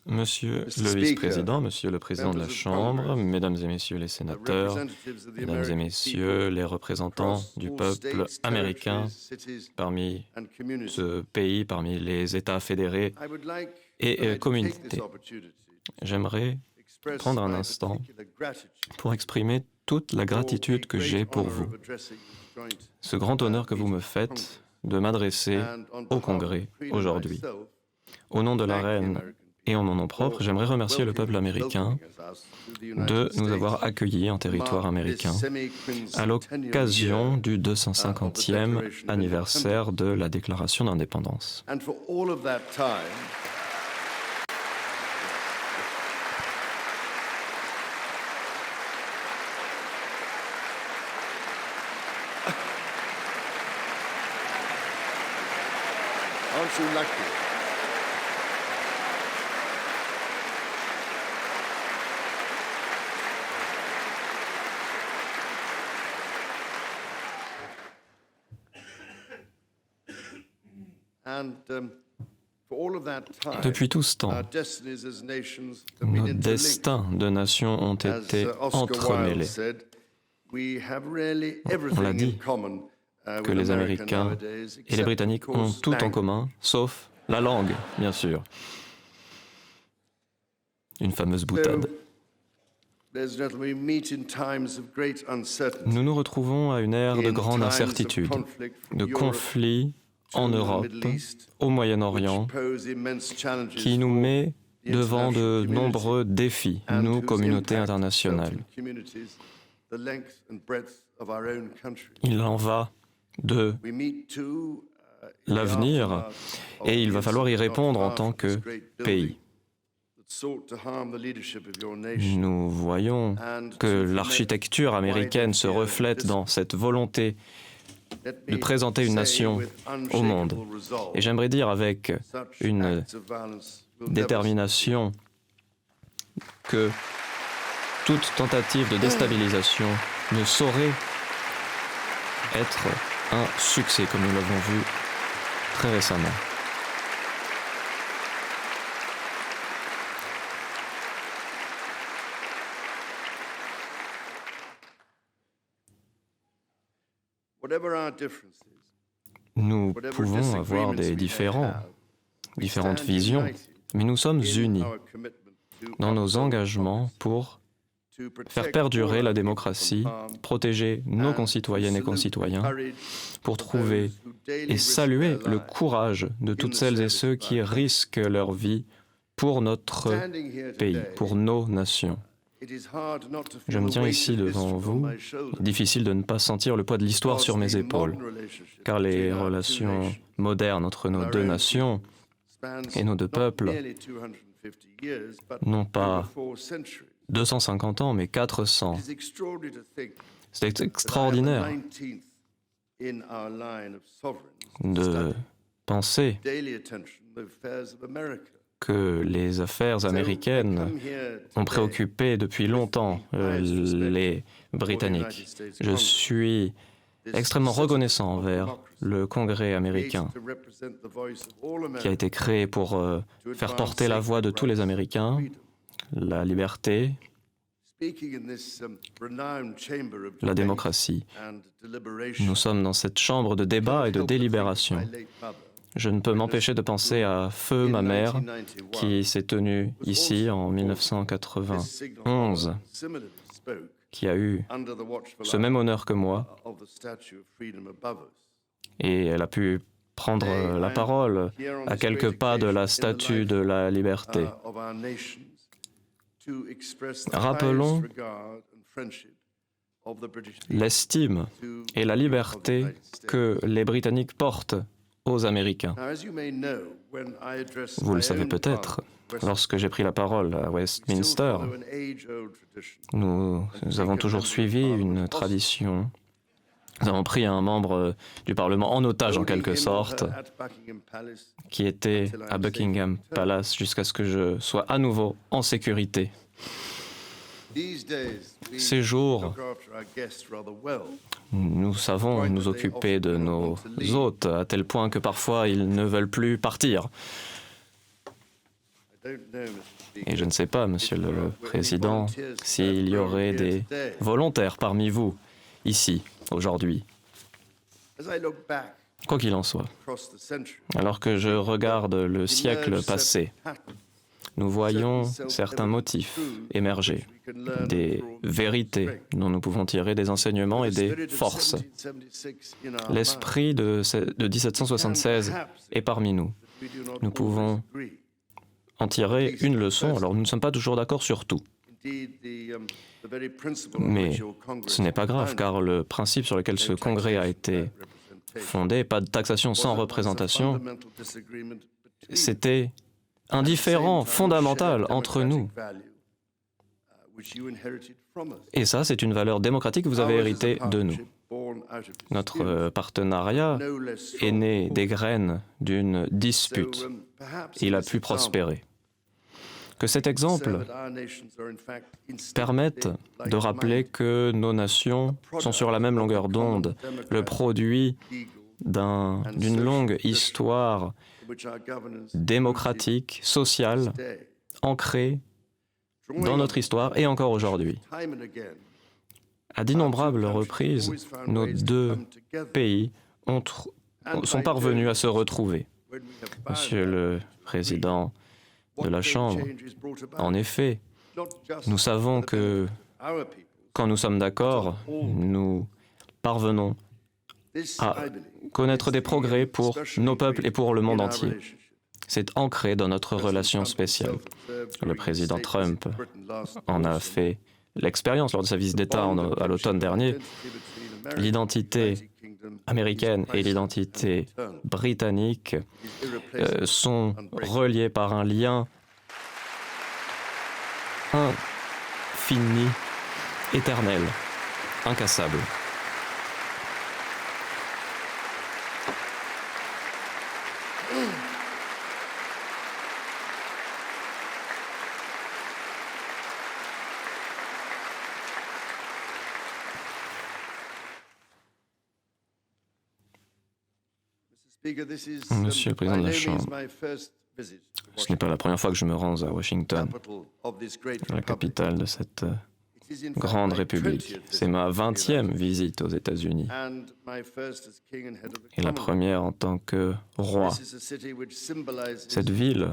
Monsieur le vice-président, monsieur le président de la Chambre, mesdames et messieurs les sénateurs, mesdames et messieurs les représentants du peuple américain parmi ce pays, parmi les États fédérés et communautés, j'aimerais prendre un instant pour exprimer toute la gratitude que j'ai pour vous. Ce grand honneur que vous me faites de m'adresser au Congrès aujourd'hui. Au nom de la Reine et en mon nom propre, j'aimerais remercier le peuple américain de nous avoir accueillis en territoire américain à l'occasion du 250e anniversaire de la Déclaration d'indépendance. Aren't you lucky? Depuis tout ce temps, nos destins de nation ont été entremêlés. On l'a dit, que les Américains et les Britanniques ont tout en commun, sauf la langue, bien sûr. Une fameuse boutade. Nous nous retrouvons à une ère de grande incertitude, de conflits en Europe, au Moyen-Orient, qui nous met devant de nombreux défis, nous, communauté internationale. Il en va de l'avenir et il va falloir y répondre en tant que pays. Nous voyons que l'architecture américaine se reflète dans cette volonté de présenter une nation au monde. Et j'aimerais dire avec une détermination que toute tentative de déstabilisation ne saurait être un succès, comme nous l'avons vu très récemment. Nous pouvons avoir des différentes visions, mais nous sommes unis dans nos engagements pour faire perdurer la démocratie, protéger nos concitoyennes et concitoyens, pour trouver et saluer le courage de toutes celles et ceux qui risquent leur vie pour notre pays, pour nos nations. Je me tiens ici devant vous. Il est difficile de ne pas sentir le poids de l'histoire sur mes épaules, car les relations modernes entre nos deux nations et nos deux peuples n'ont pas 250 ans, mais 400. C'est extraordinaire de penser que les affaires américaines ont préoccupé depuis longtemps les Britanniques. Je suis extrêmement reconnaissant envers le Congrès américain qui a été créé pour faire porter la voix de tous les Américains, la liberté, la démocratie. Nous sommes dans cette chambre de débat et de délibération. Je ne peux m'empêcher de penser à Feu, ma mère, qui s'est tenue ici en 1991, qui a eu ce même honneur que moi, et elle a pu prendre la parole à quelques pas de la Statue de la Liberté. Rappelons l'estime et la liberté que les Britanniques portent aux Américains. Vous le savez peut-être, lorsque j'ai pris la parole à Westminster, nous avons toujours suivi une tradition. Nous avons pris un membre du Parlement en otage, en quelque sorte, qui était à Buckingham Palace jusqu'à ce que je sois à nouveau en sécurité. Ces jours, nous savons nous occuper de nos hôtes, à tel point que parfois ils ne veulent plus partir. Et je ne sais pas, Monsieur le Président, s'il y aurait des volontaires parmi vous, ici, aujourd'hui. Quoi qu'il en soit, alors que je regarde le siècle passé, nous voyons certains motifs émerger, des vérités dont nous pouvons tirer des enseignements et des forces. L'esprit de 1776 est parmi nous. Nous pouvons en tirer une leçon. Alors nous ne sommes pas toujours d'accord sur tout. Mais ce n'est pas grave, car le principe sur lequel ce congrès a été fondé, pas de taxation sans représentation, c'était un différend fondamental entre nous. Et ça, c'est une valeur démocratique que vous avez héritée de nous. Notre partenariat est né des graines d'une dispute. Il a pu prospérer. Que cet exemple permette de rappeler que nos nations sont sur la même longueur d'onde, le produit d'une longue histoire démocratique, sociale, ancrée dans notre histoire et encore aujourd'hui. À d'innombrables reprises, nos deux pays sont parvenus à se retrouver. Monsieur le Président de la Chambre, en effet, nous savons que quand nous sommes d'accord, nous parvenons à connaître des progrès pour nos peuples et pour le monde entier. C'est ancré dans notre relation spéciale. Le président Trump en a fait l'expérience lors de sa visite d'État à l'automne dernier. L'identité américaine et l'identité britannique sont reliées par un lien infini, éternel, incassable. Monsieur le Président de la Chambre, ce n'est pas la première fois que je me rends à Washington, la capitale de cette grande république. C'est ma 20e visite aux États-Unis et la première en tant que roi. Cette ville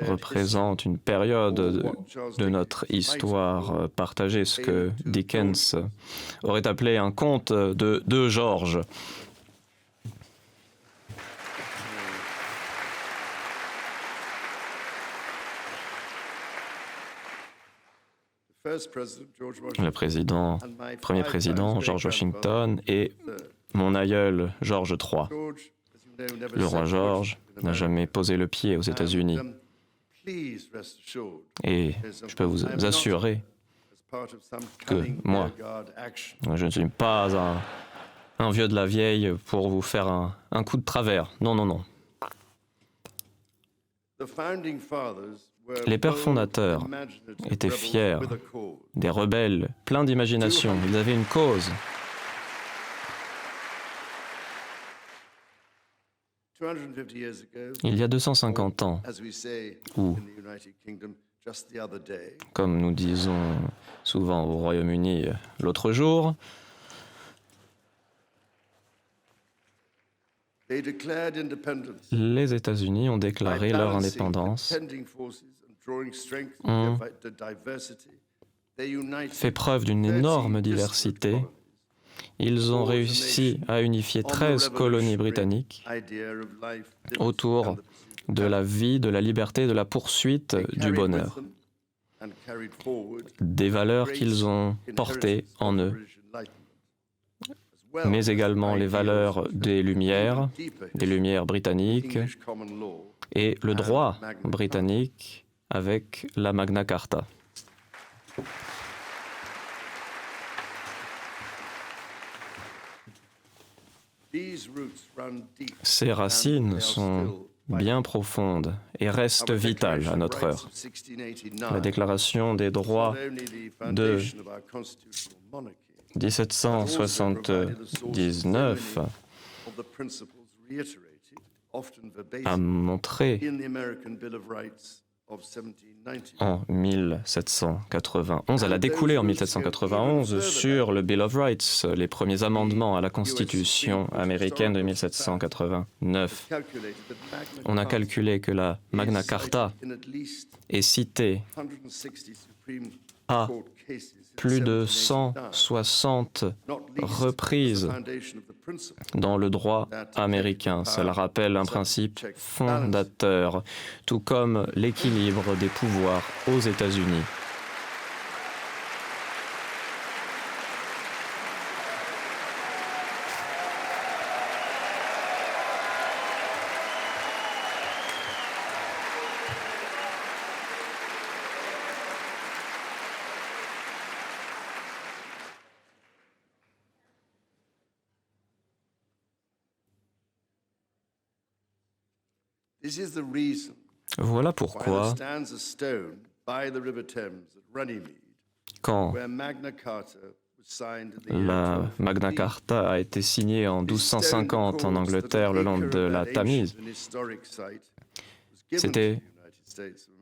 représente une période de notre histoire partagée, ce que Dickens aurait appelé un conte de deux Georges. Le premier président, George Washington, et mon aïeul, George III. Le roi George n'a jamais posé le pied aux États-Unis. Et je peux vous assurer que moi, je ne suis pas un vieux de la vieille pour vous faire un coup de travers. Non, non, non. Les pères fondateurs étaient fiers, des rebelles, pleins d'imagination. Ils avaient une cause. Il y a 250 ans, ou, comme nous disons souvent au Royaume-Uni l'autre jour, les États-Unis ont déclaré leur indépendance, ont fait preuve d'une énorme diversité. Ils ont réussi à unifier 13 colonies britanniques autour de la vie, de la liberté, de la poursuite du bonheur. Des valeurs qu'ils ont portées en eux, mais également les valeurs des Lumières britanniques et le droit britannique avec la Magna Carta. Ces racines sont bien profondes et restent vitales à notre heure. La Déclaration des droits de 1779 a montré en 1791. Elle a découlé en 1791 sur le Bill of Rights, les premiers amendements à la Constitution américaine de 1789. On a calculé que la Magna Carta est citée à plus de 160 reprises dans le droit américain. Cela rappelle un principe fondateur, tout comme l'équilibre des pouvoirs aux États-Unis. Voilà pourquoi, quand la Magna Carta a été signée en 1250 en Angleterre le long de la Tamise, c'était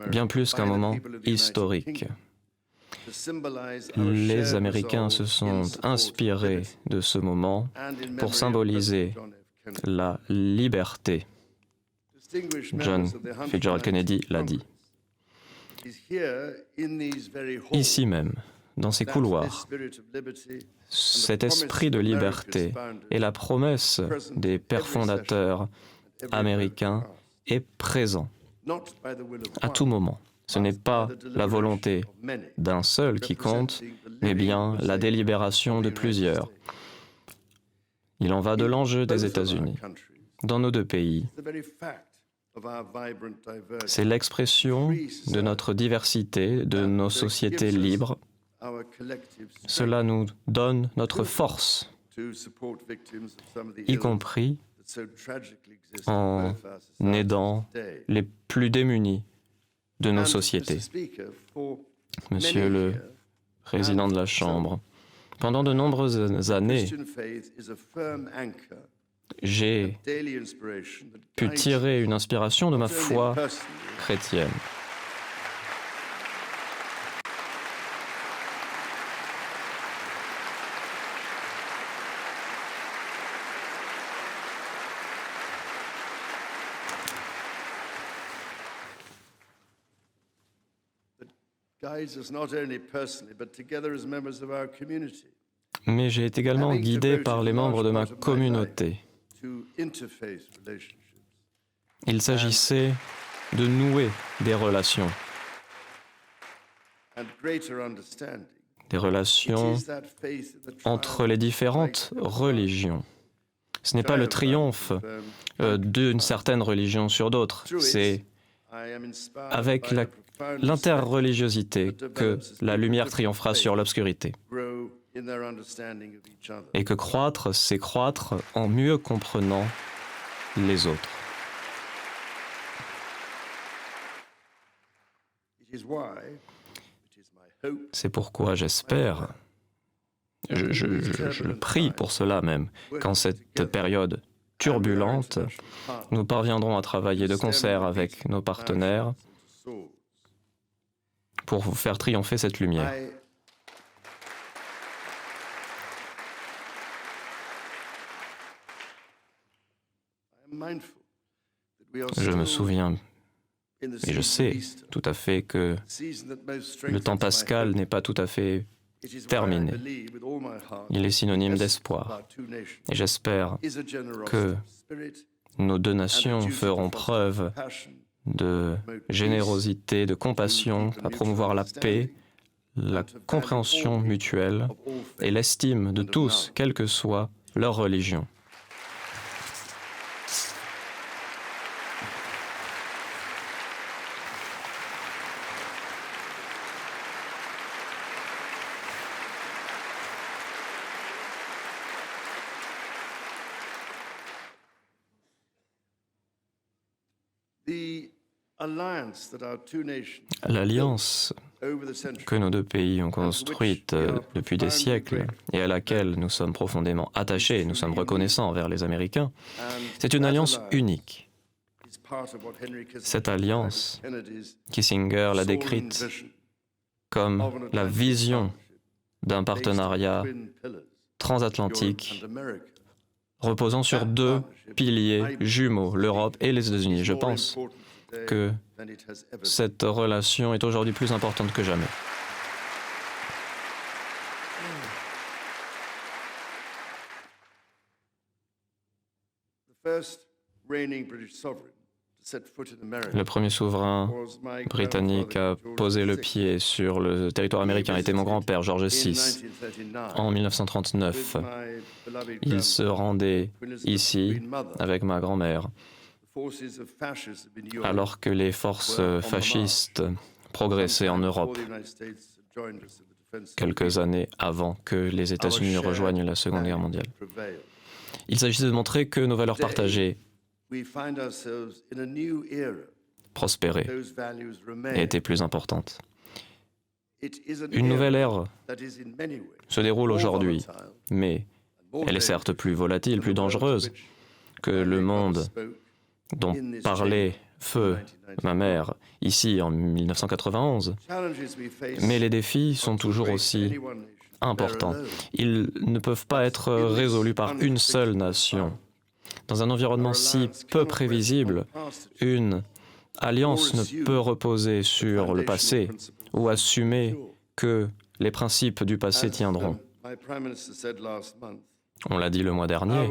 bien plus qu'un moment historique. Les Américains se sont inspirés de ce moment pour symboliser la liberté. John Fitzgerald Kennedy l'a dit. Ici même, dans ces couloirs, cet esprit de liberté et la promesse des pères fondateurs américains est présent à tout moment. Ce n'est pas la volonté d'un seul qui compte, mais bien la délibération de plusieurs. Il en va de l'enjeu des États-Unis. Dans nos deux pays, c'est l'expression de notre diversité, de nos sociétés libres. Cela nous donne notre force, y compris en aidant les plus démunis de nos sociétés. Monsieur le Président de la Chambre, pendant de nombreuses années, j'ai pu tirer une inspiration de ma foi chrétienne. Mais j'ai été également guidé par les membres de ma communauté. Il s'agissait de nouer des relations entre les différentes religions. Ce n'est pas le triomphe d'une certaine religion sur d'autres, c'est avec l'interreligiosité que la lumière triomphera sur l'obscurité. Et que croître, c'est croître en mieux comprenant les autres. C'est pourquoi j'espère, je le prie pour cela même, qu'en cette période turbulente, nous parviendrons à travailler de concert avec nos partenaires pour vous faire triompher cette lumière. Je me souviens, et je sais tout à fait que le temps pascal n'est pas tout à fait terminé. Il est synonyme d'espoir. Et j'espère que nos deux nations feront preuve de générosité, de compassion, à promouvoir la paix, la compréhension mutuelle et l'estime de tous, quelle que soit leur religion. L'alliance que nos deux pays ont construite depuis des siècles et à laquelle nous sommes profondément attachés, nous sommes reconnaissants envers les Américains, c'est une alliance unique. Cette alliance, Kissinger l'a décrite comme la vision d'un partenariat transatlantique reposant sur deux piliers jumeaux, l'Europe et les États-Unis. Je pense que cette relation est aujourd'hui plus importante que jamais. Le premier souverain britannique à poser le pied sur le territoire américain était mon grand-père, George VI, en 1939. Il se rendait ici avec ma grand-mère, alors que les forces fascistes progressaient en Europe, quelques années avant que les États-Unis rejoignent la Seconde Guerre mondiale. Il s'agissait de montrer que nos valeurs partagées prospéraient et étaient plus importantes. Une nouvelle ère se déroule aujourd'hui, mais elle est certes plus volatile, plus dangereuse que le monde dont parlait Feu, ma mère, ici en 1991. Mais les défis sont toujours aussi importants. Ils ne peuvent pas être résolus par une seule nation. Dans un environnement si peu prévisible, une alliance ne peut reposer sur le passé ou assumer que les principes du passé tiendront. On l'a dit le mois dernier,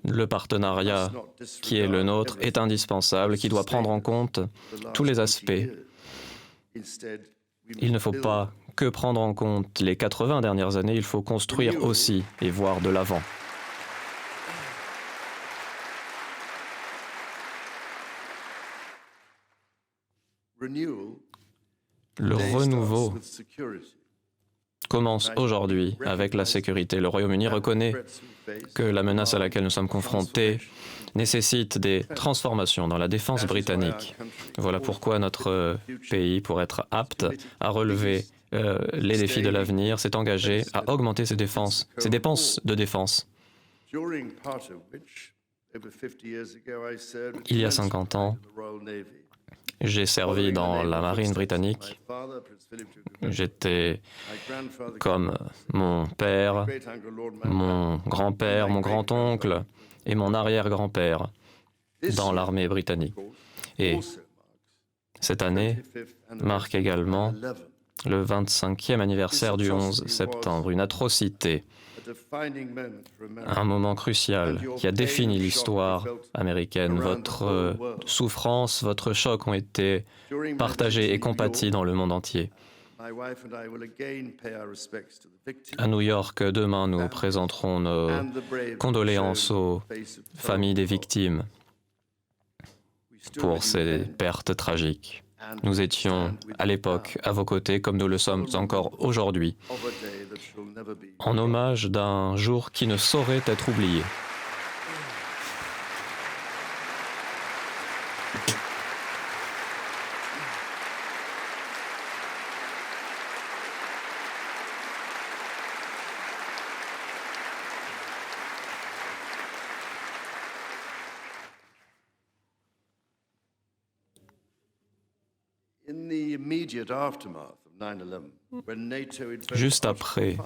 le partenariat qui est le nôtre est indispensable, qui doit prendre en compte tous les aspects. Il ne faut pas que prendre en compte les 80 dernières années, il faut construire aussi et voir de l'avant. Le renouveau commence aujourd'hui avec la sécurité. Le Royaume-Uni reconnaît que la menace à laquelle nous sommes confrontés nécessite des transformations dans la défense britannique. Voilà pourquoi notre pays, pour être apte à relever les défis de l'avenir, s'est engagé à augmenter ses dépenses de défense. Il y a 50 ans, j'ai servi dans la marine britannique. J'étais comme mon père, mon grand-père, mon grand-oncle et mon arrière-grand-père dans l'armée britannique. Et cette année marque également le 25e anniversaire du 11 septembre, une atrocité, un moment crucial qui a défini l'histoire américaine. Votre souffrance, votre choc ont été partagés et compatis dans le monde entier. À New York, demain, nous présenterons nos condoléances aux familles des victimes pour ces pertes tragiques. Nous étions à l'époque à vos côtés, comme nous le sommes encore aujourd'hui, en hommage d'un jour qui ne saurait être oublié. Juste après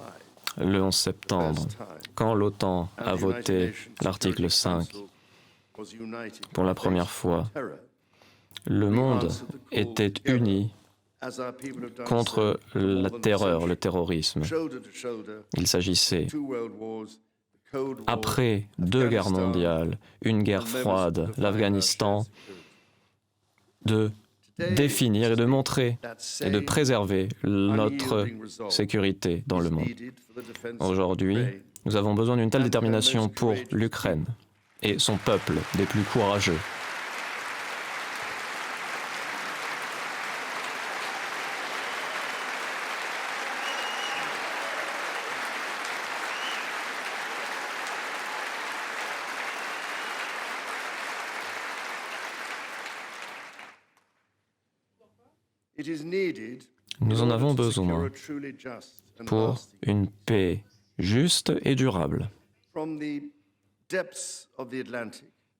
le 11 septembre, quand l'OTAN a voté l'article 5, pour la première fois, le monde était uni contre la terreur, le terrorisme. Il s'agissait, après 2 guerres mondiales, une guerre froide, l'Afghanistan, de définir et de montrer et de préserver notre sécurité dans le monde. Aujourd'hui, nous avons besoin d'une telle détermination pour l'Ukraine et son peuple des plus courageux. Nous en avons besoin pour une paix juste et durable.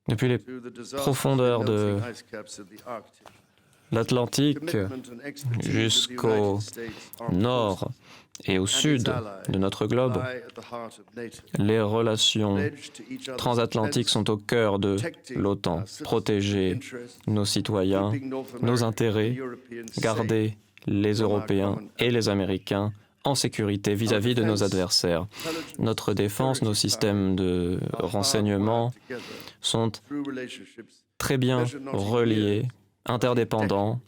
Depuis les profondeurs de l'Atlantique jusqu'au nord et au sud de notre globe, les relations transatlantiques sont au cœur de l'OTAN. Protéger nos citoyens, nos intérêts, garder les Européens et les Américains en sécurité vis-à-vis de nos adversaires. Notre défense, nos systèmes de renseignement sont très bien reliés, interdépendants.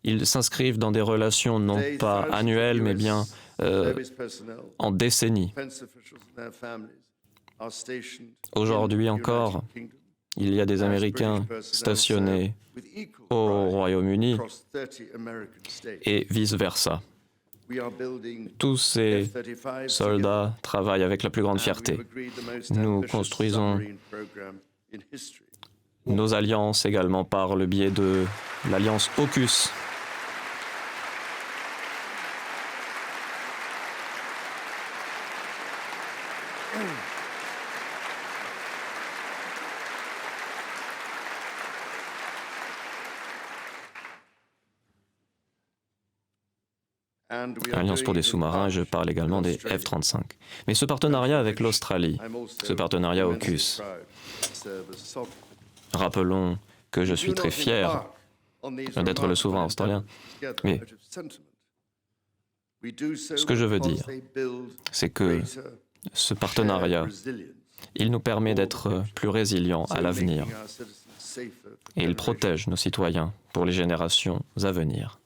Ils s'inscrivent dans des relations non pas annuelles, mais bien en décennies. Aujourd'hui encore, il y a des Américains stationnés au Royaume-Uni et vice-versa. Tous ces soldats travaillent avec la plus grande fierté. Nous construisons nos alliances également par le biais de l'alliance AUKUS. Alliance pour des sous-marins, je parle également des F-35. Mais ce partenariat avec l'Australie, ce partenariat AUKUS, rappelons que je suis très fier d'être le souverain australien. Mais ce que je veux dire, c'est que ce partenariat, il nous permet d'être plus résilients à l'avenir et il protège nos citoyens pour les générations à venir.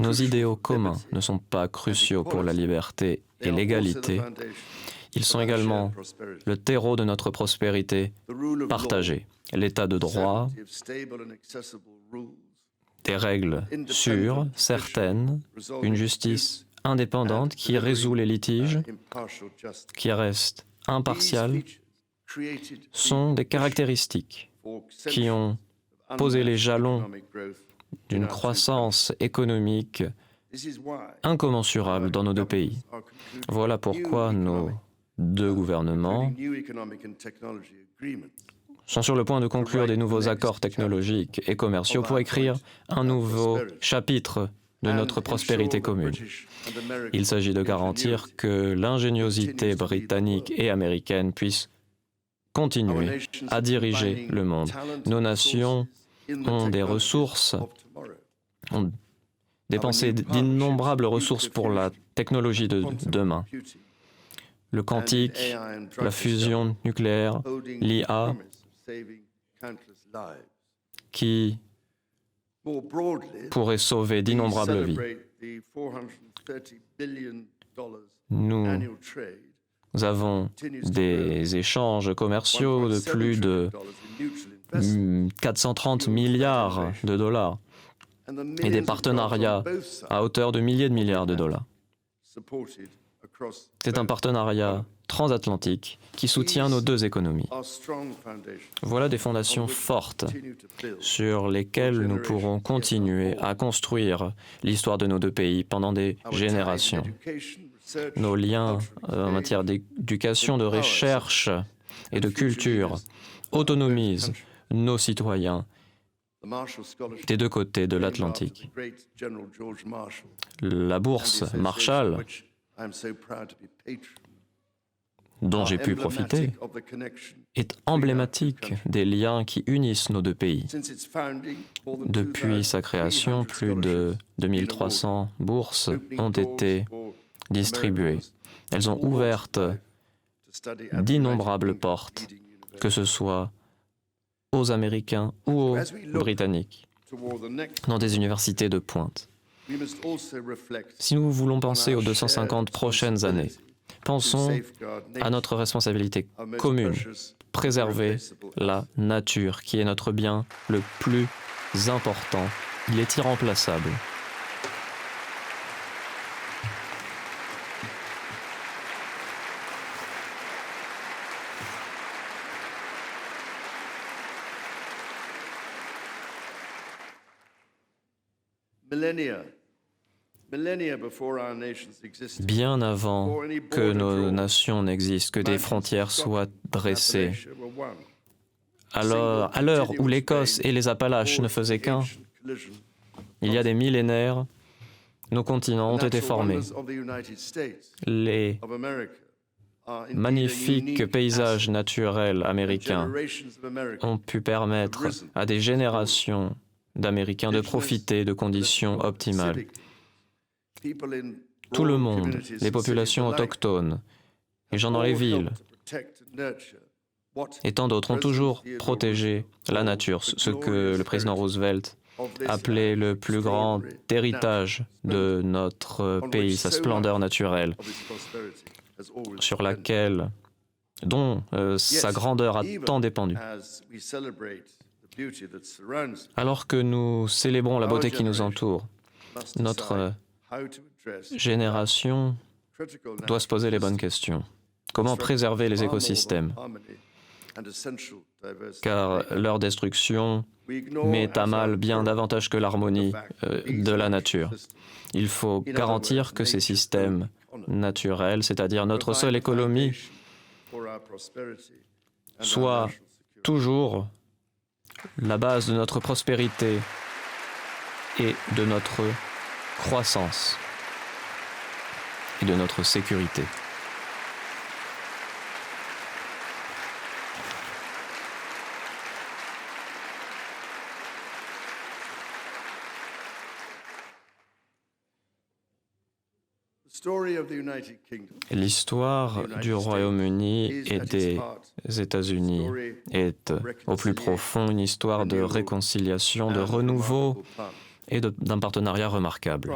Nos idéaux communs ne sont pas cruciaux pour la liberté et l'égalité. Ils sont également le terreau de notre prospérité partagée. L'état de droit, des règles sûres, certaines, une justice indépendante qui résout les litiges, qui reste impartiale, sont des caractéristiques qui ont posé les jalons d'une croissance économique incommensurable dans nos deux pays. Voilà pourquoi nos deux gouvernements sont sur le point de conclure des nouveaux accords technologiques et commerciaux pour écrire un nouveau chapitre de notre prospérité commune. Il s'agit de garantir que l'ingéniosité britannique et américaine puisse continuer à diriger le monde. Nos nations ont des ressources, ont dépensé d'innombrables ressources pour la technologie de demain. Le quantique, la fusion nucléaire, l'IA, qui pourrait sauver d'innombrables vies. Nous avons des échanges commerciaux de plus de 430 milliards de dollars et des partenariats à hauteur de milliers de milliards de dollars. C'est un partenariat transatlantique qui soutient nos deux économies. Voilà des fondations fortes sur lesquelles nous pourrons continuer à construire l'histoire de nos deux pays pendant des générations. Nos liens en matière d'éducation, de recherche et de culture autonomisent nos citoyens des deux côtés de l'Atlantique. La bourse Marshall, dont j'ai pu profiter, est emblématique des liens qui unissent nos deux pays. Depuis sa création, plus de 2300 bourses ont été distribuées. Elles ont ouvert d'innombrables portes, que ce soit aux Américains ou aux Britanniques, dans des universités de pointe. Si nous voulons penser aux 250 prochaines années, pensons à notre responsabilité commune, préserver la nature, qui est notre bien le plus important. Il est irremplaçable. Bien avant que nos nations n'existent, que des frontières soient dressées, Alors, à l'heure où l'Écosse et les Appalaches ne faisaient qu'un, il y a des millénaires, nos continents ont été formés. Les magnifiques paysages naturels américains ont pu permettre à des générations d'Américains de profiter de conditions optimales. Tout le monde, les populations autochtones, les gens dans les villes, et tant d'autres ont toujours protégé la nature, ce que le président Roosevelt appelait le plus grand héritage de notre pays, sa splendeur naturelle, dont sa grandeur a tant dépendu. Alors que nous célébrons la beauté qui nous entoure, notre génération doit se poser les bonnes questions. Comment préserver les écosystèmes? Car leur destruction met à mal bien davantage que l'harmonie de la nature. Il faut garantir que ces systèmes naturels, c'est-à-dire notre seule économie, soient toujours la base de notre prospérité et de notre croissance et de notre sécurité. L'histoire du Royaume-Uni et des États-Unis est au plus profond une histoire de réconciliation, de renouveau et d'un partenariat remarquable.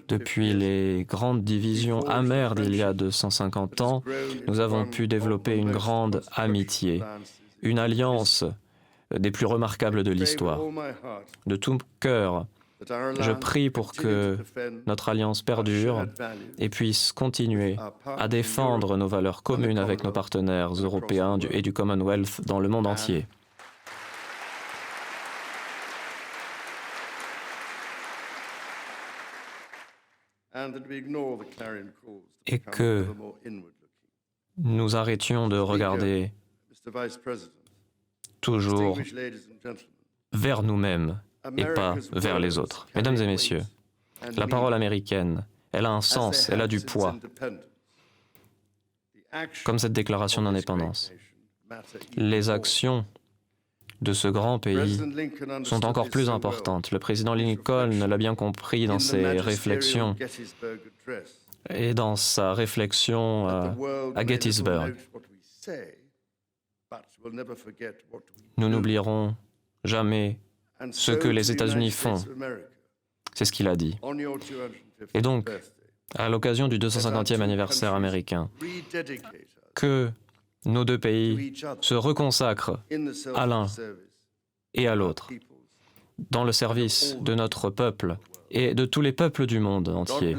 Depuis les grandes divisions amères d'il y a 250 ans, nous avons pu développer une grande amitié, une alliance des plus remarquables de l'histoire. De tout cœur, je prie pour que notre alliance perdure et puisse continuer à défendre nos valeurs communes avec nos partenaires européens et du Commonwealth dans le monde entier. Et que nous arrêtions de regarder toujours vers nous-mêmes et pas vers les autres. Mesdames et messieurs, la parole américaine, elle a un sens, elle a du poids, comme cette déclaration d'indépendance. Les actions de ce grand pays sont encore plus importantes. Le président Lincoln l'a bien compris dans ses réflexions et dans sa réflexion à Gettysburg. Nous n'oublierons jamais ce que les États-Unis font. C'est ce qu'il a dit. Et donc, à l'occasion du 250e anniversaire américain, que nos deux pays se reconsacrent à l'un et à l'autre dans le service de notre peuple et de tous les peuples du monde entier.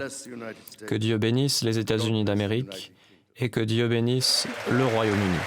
Que Dieu bénisse les États-Unis d'Amérique et que Dieu bénisse le Royaume-Uni.